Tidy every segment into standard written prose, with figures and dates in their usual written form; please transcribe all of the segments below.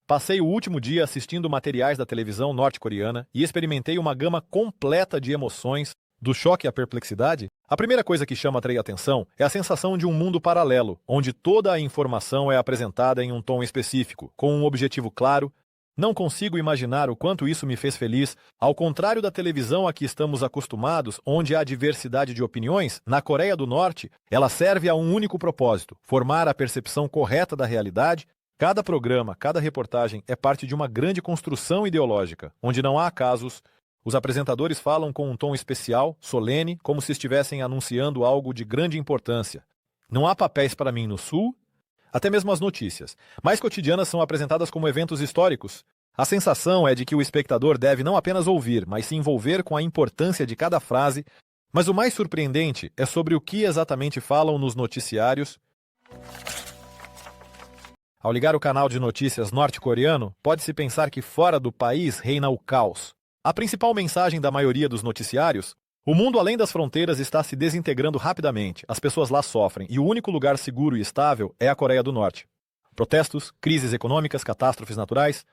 Passei o último dia assistindo materiais da televisão norte-coreana e experimentei uma gama completa de emoções, do choque à perplexidade. A primeira coisa que chama a atenção é a sensação de um mundo paralelo, onde toda a informação é apresentada em um tom específico, com um objetivo claro. Não consigo imaginar o quanto isso me fez feliz. Ao contrário da televisão a que estamos acostumados, onde há diversidade de opiniões, na Coreia do Norte, ela serve a um único propósito: formar a percepção correta da realidade. Cada programa, cada reportagem é parte de uma grande construção ideológica, onde não há acasos. Os apresentadores falam com um tom especial, solene, como se estivessem anunciando algo de grande importância. Não há papéis para mim no Sul. Até mesmo as notícias mais cotidianas são apresentadas como eventos históricos. A sensação é de que o espectador deve não apenas ouvir, mas se envolver com a importância de cada frase. Mas o mais surpreendente é sobre o que exatamente falam nos noticiários. Ao ligar o canal de notícias norte-coreano, pode-se pensar que fora do país reina o caos. A principal mensagem da maioria dos noticiários: o mundo além das fronteiras está se desintegrando rapidamente, as pessoas lá sofrem e o único lugar seguro e estável é a Coreia do Norte. Protestos, crises econômicas, catástrofes naturais.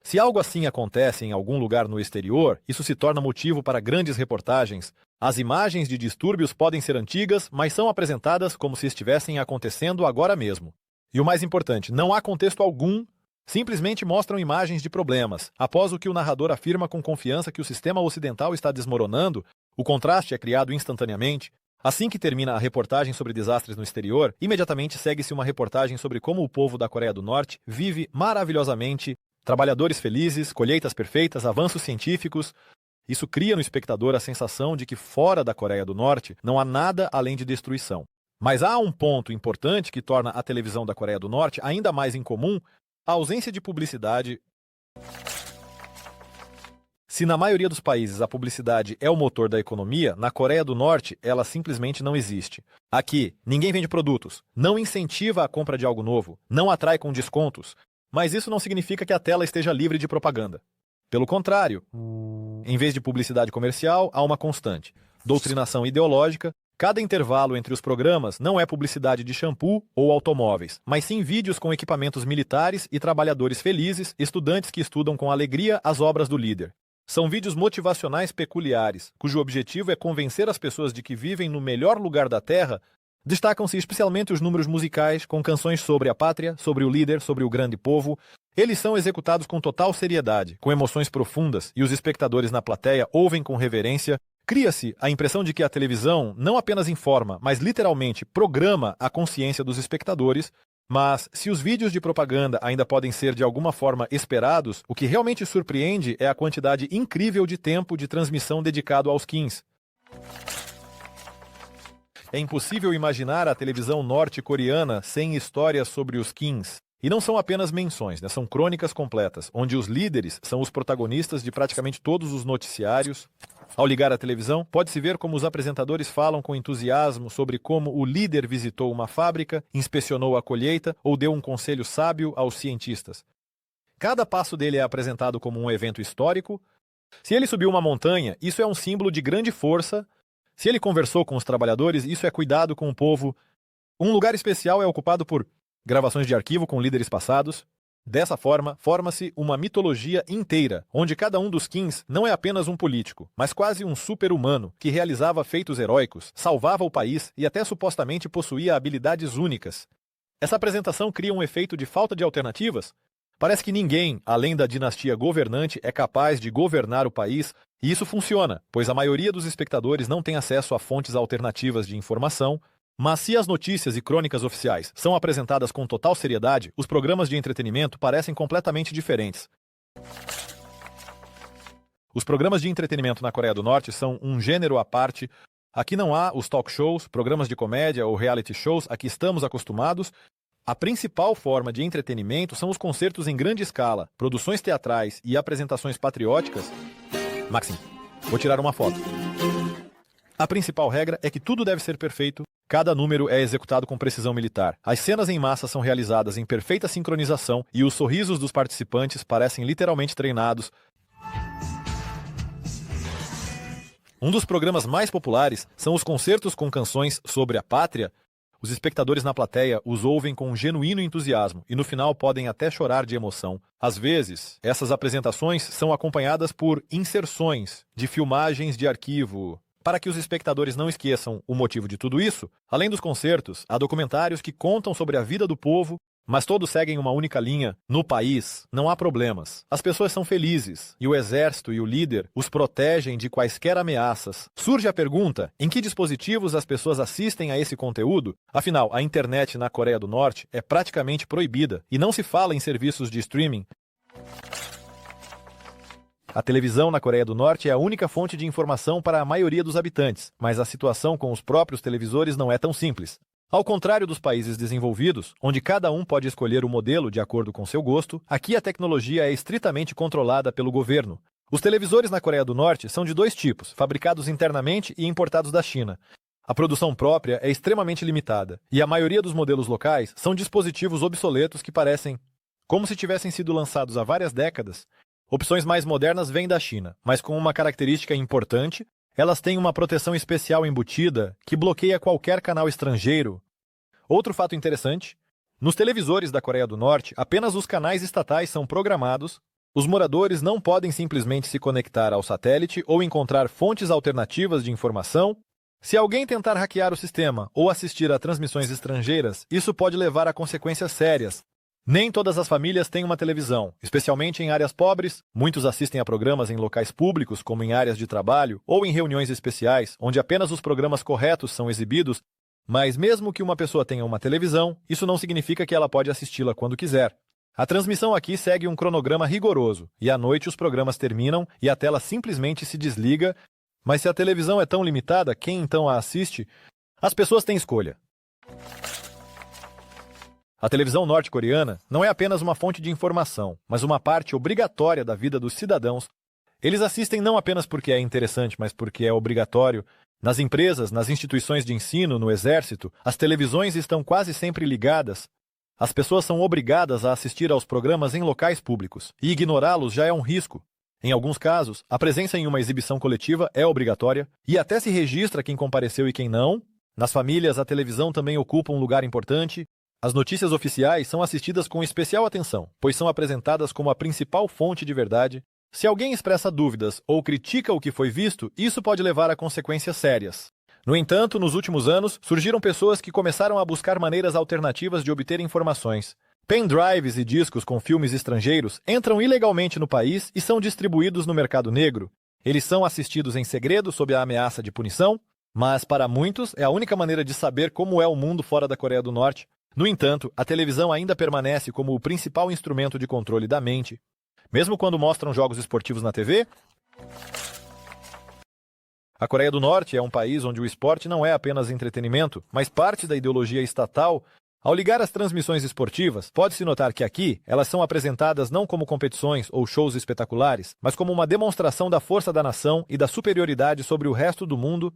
Se algo assim acontece em algum lugar no exterior, isso se torna motivo para grandes reportagens. As imagens de distúrbios podem ser antigas, mas são apresentadas como se estivessem acontecendo agora mesmo. E o mais importante, não há contexto algum, simplesmente mostram imagens de problemas. Após o que o narrador afirma com confiança que o sistema ocidental está desmoronando, o contraste é criado instantaneamente. Assim que termina a reportagem sobre desastres no exterior, imediatamente segue-se uma reportagem sobre como o povo da Coreia do Norte vive maravilhosamente, trabalhadores felizes, colheitas perfeitas, avanços científicos. Isso cria no espectador a sensação de que fora da Coreia do Norte não há nada além de destruição. Mas há um ponto importante que torna a televisão da Coreia do Norte ainda mais incomum: a ausência de publicidade. Se na maioria dos países a publicidade é o motor da economia, na Coreia do Norte ela simplesmente não existe. Aqui, ninguém vende produtos, não incentiva a compra de algo novo, não atrai com descontos. Mas isso não significa que a tela esteja livre de propaganda. Pelo contrário, em vez de publicidade comercial, há uma constante: doutrinação ideológica. Cada intervalo entre os programas não é publicidade de shampoo ou automóveis, mas sim vídeos com equipamentos militares e trabalhadores felizes, estudantes que estudam com alegria as obras do líder. São vídeos motivacionais peculiares, cujo objetivo é convencer as pessoas de que vivem no melhor lugar da Terra. Destacam-se especialmente os números musicais, com canções sobre a pátria, sobre o líder, sobre o grande povo. Eles são executados com total seriedade, com emoções profundas, e os espectadores na plateia ouvem com reverência. Cria-se a impressão de que a televisão não apenas informa, mas literalmente programa a consciência dos espectadores. Mas, se os vídeos de propaganda ainda podem ser de alguma forma esperados, o que realmente surpreende é a quantidade incrível de tempo de transmissão dedicado aos Kims. É impossível imaginar a televisão norte-coreana sem histórias sobre os Kims. E não são apenas menções, são crônicas completas, onde os líderes são os protagonistas de praticamente todos os noticiários. Ao ligar a televisão, pode-se ver como os apresentadores falam com entusiasmo sobre como o líder visitou uma fábrica, inspecionou a colheita ou deu um conselho sábio aos cientistas. Cada passo dele é apresentado como um evento histórico. Se ele subiu uma montanha, isso é um símbolo de grande força. Se ele conversou com os trabalhadores, isso é cuidado com o povo. Um lugar especial é ocupado por gravações de arquivo com líderes passados. Dessa forma, forma-se uma mitologia inteira, onde cada um dos Kims não é apenas um político, mas quase um super-humano que realizava feitos heróicos, salvava o país e até supostamente possuía habilidades únicas. Essa apresentação cria um efeito de falta de alternativas. Parece que ninguém, além da dinastia governante, é capaz de governar o país, e isso funciona, pois a maioria dos espectadores não tem acesso a fontes alternativas de informação. Mas se as notícias e crônicas oficiais são apresentadas com total seriedade, os programas de entretenimento parecem completamente diferentes. Os programas de entretenimento na Coreia do Norte são um gênero à parte. Aqui não há os talk shows, programas de comédia ou reality shows a que estamos acostumados. A principal forma de entretenimento são os concertos em grande escala, produções teatrais e apresentações patrióticas. Maxim, vou tirar uma foto. A principal regra é que tudo deve ser perfeito. Cada número é executado com precisão militar. As cenas em massa são realizadas em perfeita sincronização e os sorrisos dos participantes parecem literalmente treinados. Um dos programas mais populares são os concertos com canções sobre a pátria. Os espectadores na plateia os ouvem com um genuíno entusiasmo e no final podem até chorar de emoção. Às vezes, essas apresentações são acompanhadas por inserções de filmagens de arquivo. Para que os espectadores não esqueçam o motivo de tudo isso, além dos concertos, há documentários que contam sobre a vida do povo, mas todos seguem uma única linha. No país, não há problemas. As pessoas são felizes e o exército e o líder os protegem de quaisquer ameaças. Surge a pergunta: em que dispositivos as pessoas assistem a esse conteúdo? Afinal, a internet na Coreia do Norte é praticamente proibida e não se fala em serviços de streaming. A televisão na Coreia do Norte é a única fonte de informação para a maioria dos habitantes, mas a situação com os próprios televisores não é tão simples. Ao contrário dos países desenvolvidos, onde cada um pode escolher o modelo de acordo com seu gosto, aqui a tecnologia é estritamente controlada pelo governo. Os televisores na Coreia do Norte são de dois tipos, fabricados internamente e importados da China. A produção própria é extremamente limitada, e a maioria dos modelos locais são dispositivos obsoletos que parecem como se tivessem sido lançados há várias décadas. Opções mais modernas vêm da China, mas com uma característica importante: elas têm uma proteção especial embutida que bloqueia qualquer canal estrangeiro. Outro fato interessante: nos televisores da Coreia do Norte, apenas os canais estatais são programados. Os moradores não podem simplesmente se conectar ao satélite ou encontrar fontes alternativas de informação. Se alguém tentar hackear o sistema ou assistir a transmissões estrangeiras, isso pode levar a consequências sérias. Nem todas as famílias têm uma televisão, especialmente em áreas pobres. Muitos assistem a programas em locais públicos, como em áreas de trabalho ou em reuniões especiais, onde apenas os programas corretos são exibidos. Mas mesmo que uma pessoa tenha uma televisão, isso não significa que ela pode assisti-la quando quiser. A transmissão aqui segue um cronograma rigoroso, e à noite os programas terminam e a tela simplesmente se desliga. Mas se a televisão é tão limitada, quem então a assiste? As pessoas têm escolha. A televisão norte-coreana não é apenas uma fonte de informação, mas uma parte obrigatória da vida dos cidadãos. Eles assistem não apenas porque é interessante, mas porque é obrigatório. Nas empresas, nas instituições de ensino, no exército, as televisões estão quase sempre ligadas. As pessoas são obrigadas a assistir aos programas em locais públicos, e ignorá-los já é um risco. Em alguns casos, a presença em uma exibição coletiva é obrigatória, e até se registra quem compareceu e quem não. Nas famílias, a televisão também ocupa um lugar importante. As notícias oficiais são assistidas com especial atenção, pois são apresentadas como a principal fonte de verdade. Se alguém expressa dúvidas ou critica o que foi visto, isso pode levar a consequências sérias. No entanto, nos últimos anos, surgiram pessoas que começaram a buscar maneiras alternativas de obter informações. Pendrives e discos com filmes estrangeiros entram ilegalmente no país e são distribuídos no mercado negro. Eles são assistidos em segredo sob a ameaça de punição, mas para muitos é a única maneira de saber como é o mundo fora da Coreia do Norte. No entanto, a televisão ainda permanece como o principal instrumento de controle da mente. Mesmo quando mostram jogos esportivos na TV, a Coreia do Norte é um país onde o esporte não é apenas entretenimento, mas parte da ideologia estatal. Ao ligar as transmissões esportivas, pode-se notar que aqui elas são apresentadas não como competições ou shows espetaculares, mas como uma demonstração da força da nação e da superioridade sobre o resto do mundo.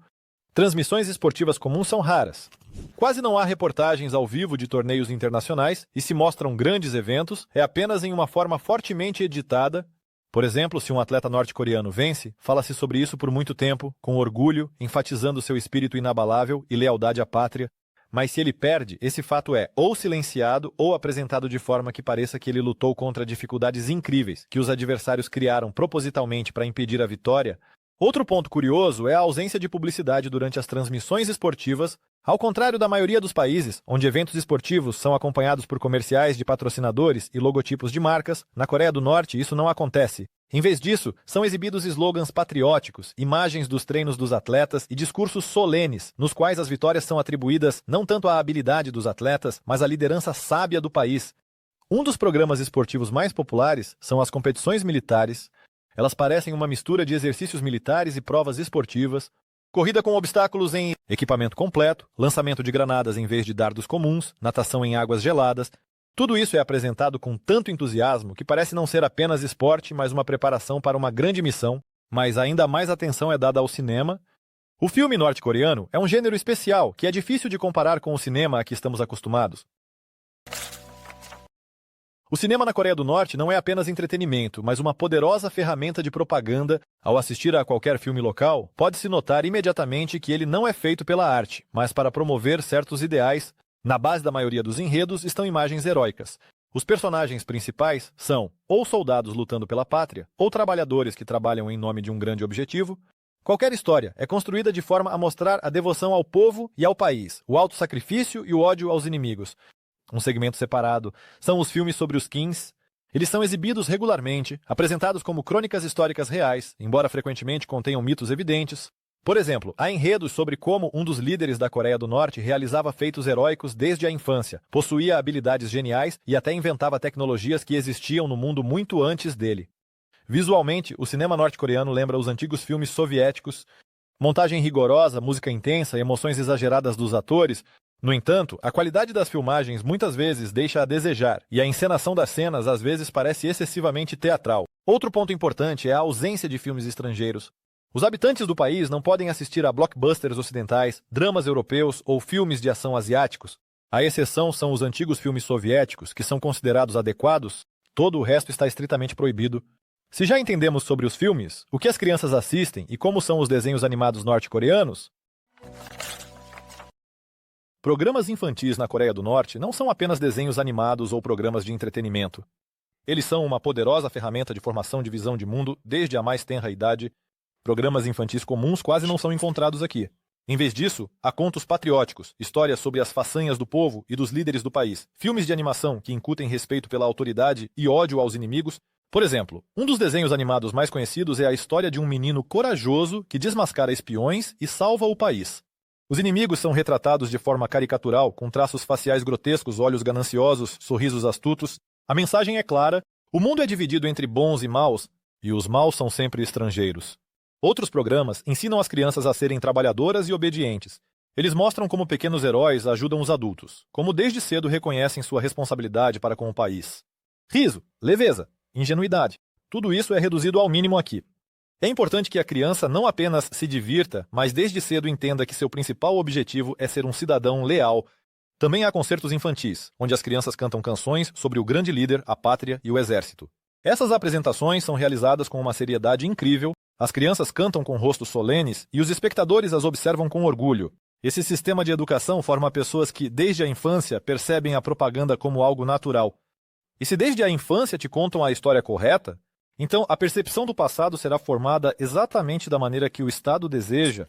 Transmissões esportivas comuns são raras. Quase não há reportagens ao vivo de torneios internacionais e se mostram grandes eventos, é apenas em uma forma fortemente editada. Por exemplo, se um atleta norte-coreano vence, fala-se sobre isso por muito tempo, com orgulho, enfatizando seu espírito inabalável e lealdade à pátria. Mas se ele perde, esse fato é ou silenciado ou apresentado de forma que pareça que ele lutou contra dificuldades incríveis que os adversários criaram propositalmente para impedir a vitória. Outro ponto curioso é a ausência de publicidade durante as transmissões esportivas. Ao contrário da maioria dos países, onde eventos esportivos são acompanhados por comerciais de patrocinadores e logotipos de marcas, na Coreia do Norte isso não acontece. Em vez disso, são exibidos slogans patrióticos, imagens dos treinos dos atletas e discursos solenes, nos quais as vitórias são atribuídas não tanto à habilidade dos atletas, mas à liderança sábia do país. Um dos programas esportivos mais populares são as competições militares. Elas parecem uma mistura de exercícios militares e provas esportivas, corrida com obstáculos em equipamento completo, lançamento de granadas em vez de dardos comuns, natação em águas geladas. Tudo isso é apresentado com tanto entusiasmo que parece não ser apenas esporte, mas uma preparação para uma grande missão. Mas ainda mais atenção é dada ao cinema. O filme norte-coreano é um gênero especial que é difícil de comparar com o cinema a que estamos acostumados. O cinema na Coreia do Norte não é apenas entretenimento, mas uma poderosa ferramenta de propaganda. Ao assistir a qualquer filme local, pode-se notar imediatamente que ele não é feito pela arte, mas para promover certos ideais. Na base da maioria dos enredos estão imagens heróicas. Os personagens principais são ou soldados lutando pela pátria, ou trabalhadores que trabalham em nome de um grande objetivo. Qualquer história é construída de forma a mostrar a devoção ao povo e ao país, o autossacrifício e o ódio aos inimigos. Um segmento separado são os filmes sobre os Kins. Eles são exibidos regularmente, apresentados como crônicas históricas reais, embora frequentemente contenham mitos evidentes. Por exemplo, há enredos sobre como um dos líderes da Coreia do Norte realizava feitos heróicos desde a infância, possuía habilidades geniais e até inventava tecnologias que existiam no mundo muito antes dele. Visualmente, o cinema norte-coreano lembra os antigos filmes soviéticos. Montagem rigorosa, música intensa, emoções exageradas dos atores. No entanto, a qualidade das filmagens muitas vezes deixa a desejar, e a encenação das cenas às vezes parece excessivamente teatral. Outro ponto importante é a ausência de filmes estrangeiros. Os habitantes do país não podem assistir a blockbusters ocidentais, dramas europeus ou filmes de ação asiáticos. A exceção são os antigos filmes soviéticos, que são considerados adequados. Todo o resto está estritamente proibido. Se já entendemos sobre os filmes, o que as crianças assistem e como são os desenhos animados norte-coreanos, programas infantis na Coreia do Norte não são apenas desenhos animados ou programas de entretenimento. Eles são uma poderosa ferramenta de formação de visão de mundo desde a mais tenra idade. Programas infantis comuns quase não são encontrados aqui. Em vez disso, há contos patrióticos, histórias sobre as façanhas do povo e dos líderes do país, filmes de animação que incutem respeito pela autoridade e ódio aos inimigos. Por exemplo, um dos desenhos animados mais conhecidos é a história de um menino corajoso que desmascara espiões e salva o país. Os inimigos são retratados de forma caricatural, com traços faciais grotescos, olhos gananciosos, sorrisos astutos. A mensagem é clara: o mundo é dividido entre bons e maus, e os maus são sempre estrangeiros. Outros programas ensinam as crianças a serem trabalhadoras e obedientes. Eles mostram como pequenos heróis ajudam os adultos, como desde cedo reconhecem sua responsabilidade para com o país. Riso, leveza, ingenuidade. Tudo isso é reduzido ao mínimo aqui. É importante que a criança não apenas se divirta, mas desde cedo entenda que seu principal objetivo é ser um cidadão leal. Também há concertos infantis, onde as crianças cantam canções sobre o grande líder, a pátria e o exército. Essas apresentações são realizadas com uma seriedade incrível, as crianças cantam com rostos solenes e os espectadores as observam com orgulho. Esse sistema de educação forma pessoas que, desde a infância, percebem a propaganda como algo natural. E se desde a infância te contam a história correta, então a percepção do passado será formada exatamente da maneira que o Estado deseja.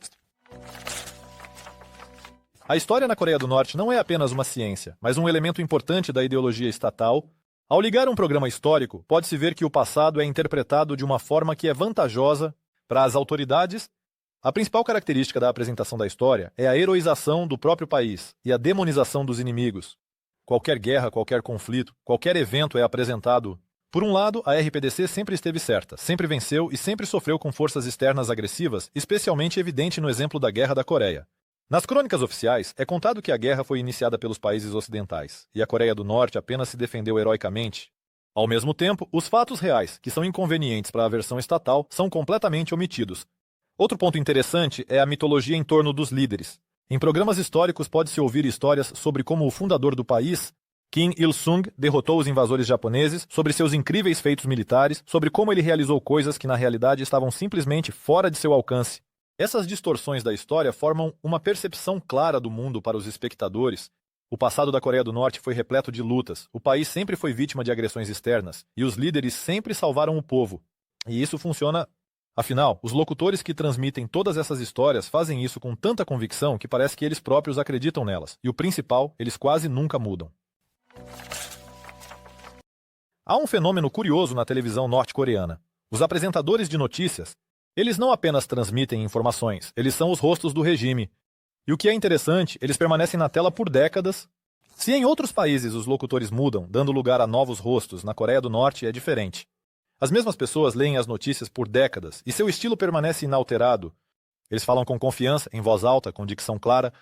A história na Coreia do Norte não é apenas uma ciência, mas um elemento importante da ideologia estatal. Ao ligar um programa histórico, pode-se ver que o passado é interpretado de uma forma que é vantajosa para as autoridades. A principal característica da apresentação da história é a heroização do próprio país e a demonização dos inimigos. Qualquer guerra, qualquer conflito, qualquer evento é apresentado. Por um lado, a RPDC sempre esteve certa, sempre venceu e sempre sofreu com forças externas agressivas, especialmente evidente no exemplo da Guerra da Coreia. Nas crônicas oficiais, é contado que a guerra foi iniciada pelos países ocidentais, e a Coreia do Norte apenas se defendeu heroicamente. Ao mesmo tempo, os fatos reais, que são inconvenientes para a versão estatal, são completamente omitidos. Outro ponto interessante é a mitologia em torno dos líderes. Em programas históricos pode-se ouvir histórias sobre como o fundador do país, Kim Il-sung, derrotou os invasores japoneses, sobre seus incríveis feitos militares, sobre como ele realizou coisas que na realidade estavam simplesmente fora de seu alcance. Essas distorções da história formam uma percepção clara do mundo para os espectadores. O passado da Coreia do Norte foi repleto de lutas, o país sempre foi vítima de agressões externas, e os líderes sempre salvaram o povo. E isso funciona. Afinal, os locutores que transmitem todas essas histórias fazem isso com tanta convicção que parece que eles próprios acreditam nelas. E o principal, eles quase nunca mudam. Há um fenômeno curioso na televisão norte-coreana. Os apresentadores de notícias, eles não apenas transmitem informações, eles são os rostos do regime. E o que é interessante, eles permanecem na tela por décadas. Se em outros países os locutores mudam, dando lugar a novos rostos, na Coreia do Norte é diferente. As mesmas pessoas leem as notícias por décadas e seu estilo permanece inalterado. Eles falam com confiança, em voz alta, com dicção clara.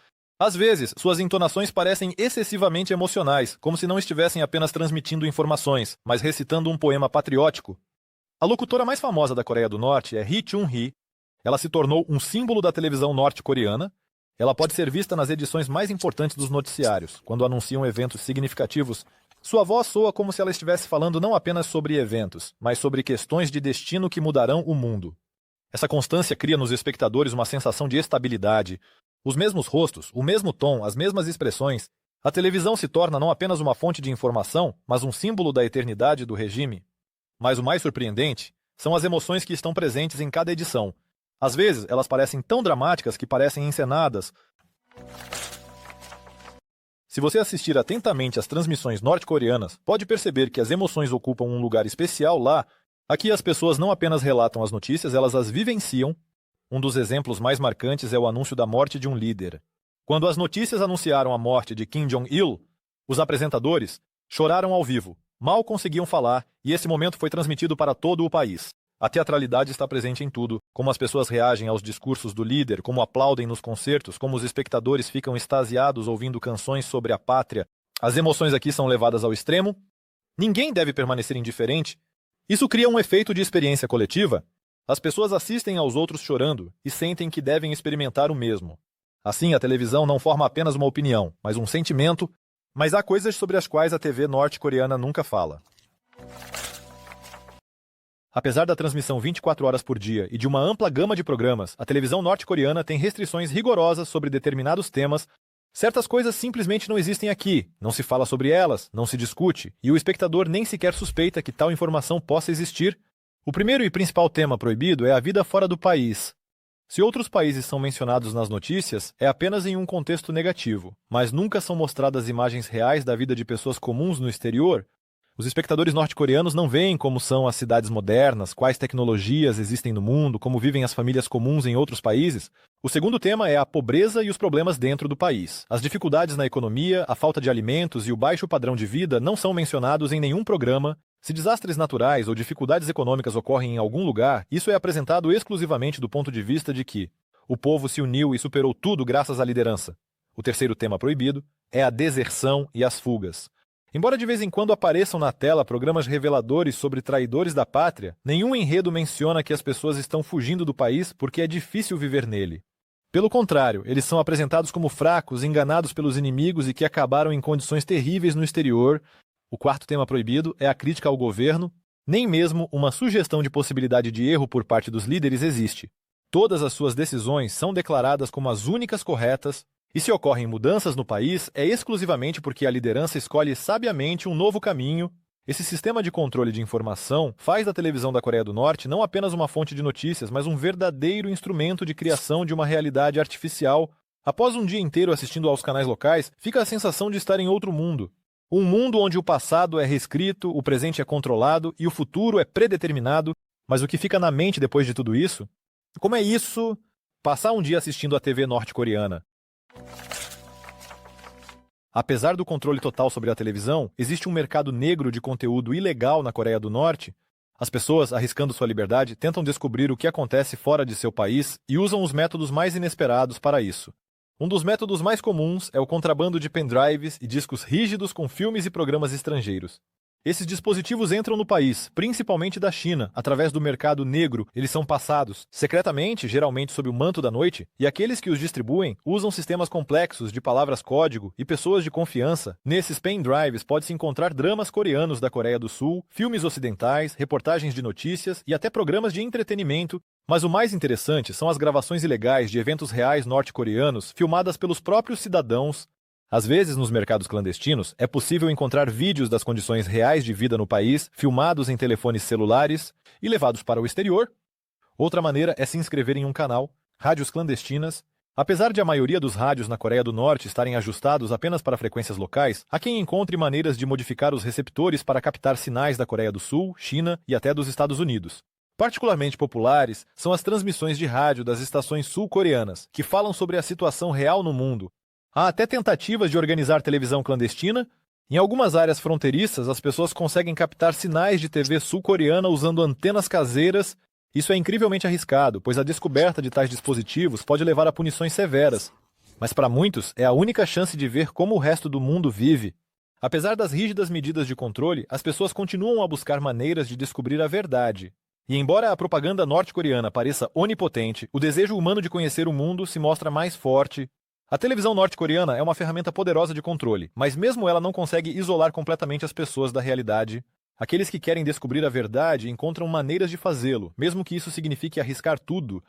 Às vezes, suas entonações parecem excessivamente emocionais, como se não estivessem apenas transmitindo informações, mas recitando um poema patriótico. A locutora mais famosa da Coreia do Norte é Ri Chung-hee. Ela se tornou um símbolo da televisão norte-coreana. Ela pode ser vista nas edições mais importantes dos noticiários, quando anunciam eventos significativos. Sua voz soa como se ela estivesse falando não apenas sobre eventos, mas sobre questões de destino que mudarão o mundo. Essa constância cria nos espectadores uma sensação de estabilidade. Os mesmos rostos, o mesmo tom, as mesmas expressões. A televisão se torna não apenas uma fonte de informação, mas um símbolo da eternidade do regime. Mas o mais surpreendente são as emoções que estão presentes em cada edição. Às vezes, elas parecem tão dramáticas que parecem encenadas. Se você assistir atentamente às transmissões norte-coreanas, pode perceber que as emoções ocupam um lugar especial lá. Aqui as pessoas não apenas relatam as notícias, elas as vivenciam. Um dos exemplos mais marcantes é o anúncio da morte de um líder. Quando as notícias anunciaram a morte de Kim Jong-il, os apresentadores choraram ao vivo, mal conseguiam falar, e esse momento foi transmitido para todo o país. A teatralidade está presente em tudo, como as pessoas reagem aos discursos do líder, como aplaudem nos concertos, como os espectadores ficam extasiados ouvindo canções sobre a pátria. As emoções aqui são levadas ao extremo. Ninguém deve permanecer indiferente. Isso cria um efeito de experiência coletiva. As pessoas assistem aos outros chorando e sentem que devem experimentar o mesmo. Assim, a televisão não forma apenas uma opinião, mas um sentimento, mas há coisas sobre as quais a TV norte-coreana nunca fala. Apesar da transmissão 24 horas por dia e de uma ampla gama de programas, a televisão norte-coreana tem restrições rigorosas sobre determinados temas. Certas coisas simplesmente não existem aqui, não se fala sobre elas, não se discute, e o espectador nem sequer suspeita que tal informação possa existir. O primeiro e principal tema proibido é a vida fora do país. Se outros países são mencionados nas notícias, é apenas em um contexto negativo, mas nunca são mostradas imagens reais da vida de pessoas comuns no exterior. Os espectadores norte-coreanos não veem como são as cidades modernas, quais tecnologias existem no mundo, como vivem as famílias comuns em outros países. O segundo tema é a pobreza e os problemas dentro do país. As dificuldades na economia, a falta de alimentos e o baixo padrão de vida não são mencionados em nenhum programa. Se desastres naturais ou dificuldades econômicas ocorrem em algum lugar, isso é apresentado exclusivamente do ponto de vista de que o povo se uniu e superou tudo graças à liderança. O terceiro tema proibido é a deserção e as fugas. Embora de vez em quando apareçam na tela programas reveladores sobre traidores da pátria, nenhum enredo menciona que as pessoas estão fugindo do país porque é difícil viver nele. Pelo contrário, eles são apresentados como fracos, enganados pelos inimigos e que acabaram em condições terríveis no exterior. O quarto tema proibido é a crítica ao governo. Nem mesmo uma sugestão de possibilidade de erro por parte dos líderes existe. Todas as suas decisões são declaradas como as únicas corretas, e se ocorrem mudanças no país, é exclusivamente porque a liderança escolhe sabiamente um novo caminho. Esse sistema de controle de informação faz da televisão da Coreia do Norte não apenas uma fonte de notícias, mas um verdadeiro instrumento de criação de uma realidade artificial. Após um dia inteiro assistindo aos canais locais, fica a sensação de estar em outro mundo. Um mundo onde o passado é reescrito, o presente é controlado e o futuro é predeterminado. Mas o que fica na mente depois de tudo isso? Como é isso? Passar um dia assistindo a TV norte-coreana. Apesar do controle total sobre a televisão, existe um mercado negro de conteúdo ilegal na Coreia do Norte. As pessoas, arriscando sua liberdade, tentam descobrir o que acontece fora de seu país e usam os métodos mais inesperados para isso. Um dos métodos mais comuns é o contrabando de pendrives e discos rígidos com filmes e programas estrangeiros. Esses dispositivos entram no país, principalmente da China, através do mercado negro. Eles são passados secretamente, geralmente sob o manto da noite, e aqueles que os distribuem usam sistemas complexos de palavras-código e pessoas de confiança. Nesses pendrives pode-se encontrar dramas coreanos da Coreia do Sul, filmes ocidentais, reportagens de notícias e até programas de entretenimento. Mas o mais interessante são as gravações ilegais de eventos reais norte-coreanos filmadas pelos próprios cidadãos. Às vezes, nos mercados clandestinos, é possível encontrar vídeos das condições reais de vida no país, filmados em telefones celulares e levados para o exterior. Outra maneira é se inscrever em um canal, rádios clandestinas. Apesar de a maioria dos rádios na Coreia do Norte estarem ajustados apenas para frequências locais, há quem encontre maneiras de modificar os receptores para captar sinais da Coreia do Sul, China e até dos Estados Unidos. Particularmente populares são as transmissões de rádio das estações sul-coreanas, que falam sobre a situação real no mundo. Há até tentativas de organizar televisão clandestina. Em algumas áreas fronteiriças, as pessoas conseguem captar sinais de TV sul-coreana usando antenas caseiras. Isso é incrivelmente arriscado, pois a descoberta de tais dispositivos pode levar a punições severas. Mas para muitos, é a única chance de ver como o resto do mundo vive. Apesar das rígidas medidas de controle, as pessoas continuam a buscar maneiras de descobrir a verdade. E embora a propaganda norte-coreana pareça onipotente, o desejo humano de conhecer o mundo se mostra mais forte. A televisão norte-coreana é uma ferramenta poderosa de controle, mas mesmo ela não consegue isolar completamente as pessoas da realidade. Aqueles que querem descobrir a verdade encontram maneiras de fazê-lo, mesmo que isso signifique arriscar tudo